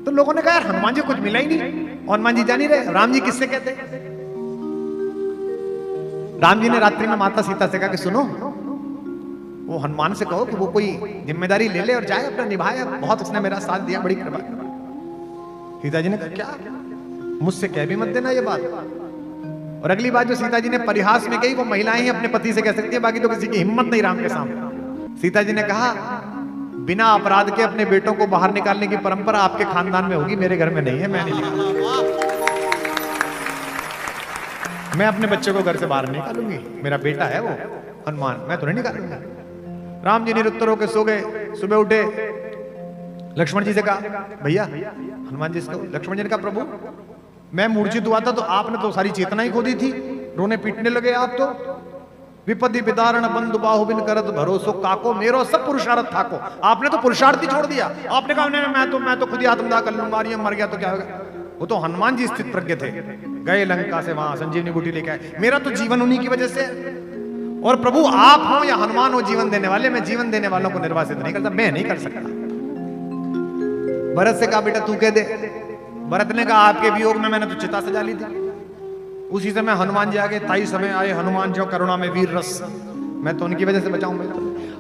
तो लोगों ने कहा यार हनुमान जी कुछ मिला ही नहीं, हनुमान जी जान ही रहे राम जी किससे कहते। राम जी ने रात्रि में माता सीता से कहा कि सुनो, वो हनुमान से कहो कि वो कोई जिम्मेदारी ले ले और जाए, अपना निभाए, बहुत उसने मेरा साथ दिया, बड़ी कृपा। सीता जी ने कहा क्या, मुझसे कह भी मत देना ये बात। और अगली बात जो सीता जी ने परिहास में कही वो महिलाएं ही अपने पति से कह सकती है, बाकी तो किसी की हिम्मत नहीं राम के सामने। सीता जी ने कहा बिना अपराध के अपने बेटों को बाहर निकालने की परंपरा आपके खानदान में होगी, मेरे घर में नहीं है, मैं नहीं निकालूंगी। मैं अपने बच्चे को घर से बाहर निकालूंगी, मेरा बेटा है वो हनुमान, मैं तो नहीं निकालूंगा। राम जी निरुत्तर होकर सो गए। सुबह उठे, लक्ष्मण जी से कहा भैया, हनुमान जी से कहो। लक्ष्मण जी ने कहा प्रभु मैं मूर्छित हुआ था तो आपने तो सारी चेतना ही खो दी थी, रोने पीटने लगे आप तो। विपत्ति विदारण बंधु बाहुबिन करत भरोसो काको, मेरो सब पुरुषार्थ था को, आपने तो पुरुषार्थ ही छोड़ दिया। आपने कहा मैं तो खुद ही आत्मदाह कर लूंगा, ये मर गया तो क्या होगा। वो तो हनुमान जी स्थित प्रज्ञ थे, गए लंका से वहां संजीवनी बूटी लेके आए। मेरा तो जीवन उन्हीं की वजह से। और प्रभु आप हो या हनुमान हो जीवन देने वाले, मैं जीवन देने वालों को निर्वासित नहीं करता, मैं नहीं कर सकता। भरत से कहा बेटा तू कह दे। भरत ने कहा आपके वियोग में मैंने तो चिता सजा ली थी। उसी समय हनुमान जी आगे, ताई समय आए हनुमान जो करुणा में वीर रस, मैं तो उनकी वजह से बचाऊंगा।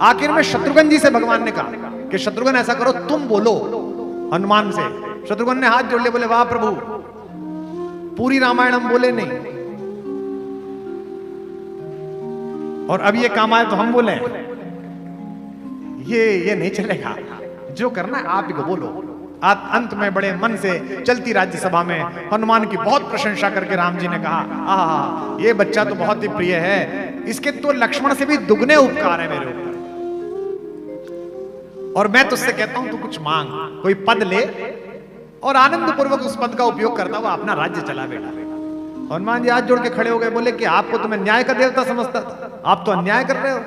आखिर में शत्रुघ्न जी से भगवान ने कहा कि शत्रुघ्न ऐसा करो तुम बोलो हनुमान से। शत्रुघ्न ने हाथ जोड़ लिए, बोले वाह प्रभु, पूरी रामायण हम बोले नहीं और अब ये काम आए तो हम बोले, ये नहीं चलेगा। जो करना है आप ही को बोलो। अंत में बड़े मन से चलती राज्यसभा में हनुमान की बहुत प्रशंसा करके राम जी ने कहा आहा ये बच्चा तो बहुत ही प्रिय है, इसके तो लक्ष्मण से भी दुगने उपकार है मेरे ऊपर, और मैं तुझसे कहता हूं तू कुछ मांग, कोई पद ले और आनंद पूर्वक उस पद का उपयोग करता हुआ अपना राज्य चला बेटा। हनुमान जी हाथ जोड़ के खड़े हो गए, बोले कि आपको तो मैं न्याय का देवता समझता था, आप तो अन्याय कर रहे हो।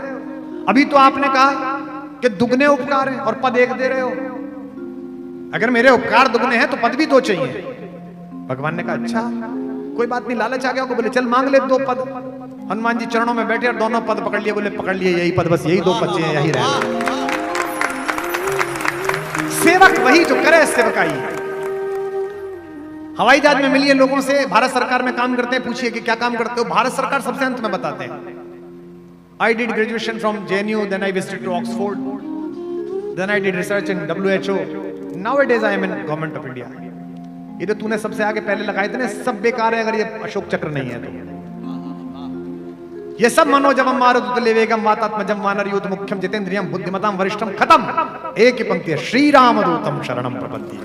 अभी तो आपने कहा कि दुगने उपकार है और पद एक दे रहे हो। अगर मेरे उपकार दुगने हैं तो पद भी दो चाहिए। भगवान ने कहा अच्छा कोई बात नहीं, लालच आ गया को, बोले चल मांग ले 2 पद। हनुमान जी चरणों में बैठे और दोनों पद पकड़ लिए, बोले पकड़ लिए यही पद, बस यही 2 पद चाहिए, यही रहे। सेवक वही जो करे सेवकाई। हवाई जहाज में मिलिए लोगों से, भारत सरकार में काम करते हैं, पूछिए कि क्या काम करते हो, भारत सरकार सबसे अंत में बताते हैं। I did graduation from JNU, then I visited to Oxford, then I did research in WHO. Nowadays I am in Government of India. ये जो तूने सबसे आगे पहले लगाए थे ना, सब बेकार है अगर ये अशोक चक्र नहीं है तो। ये सब मनोजवम मारुतुल्य वेगम वातात्मजम वानर यूथ मुख्यम जितेंद्रियम बुद्धिमताम वरिष्ठम, खत्म। एक ही पंक्ति है, श्री राम दूतम शरणम प्रपद्ये।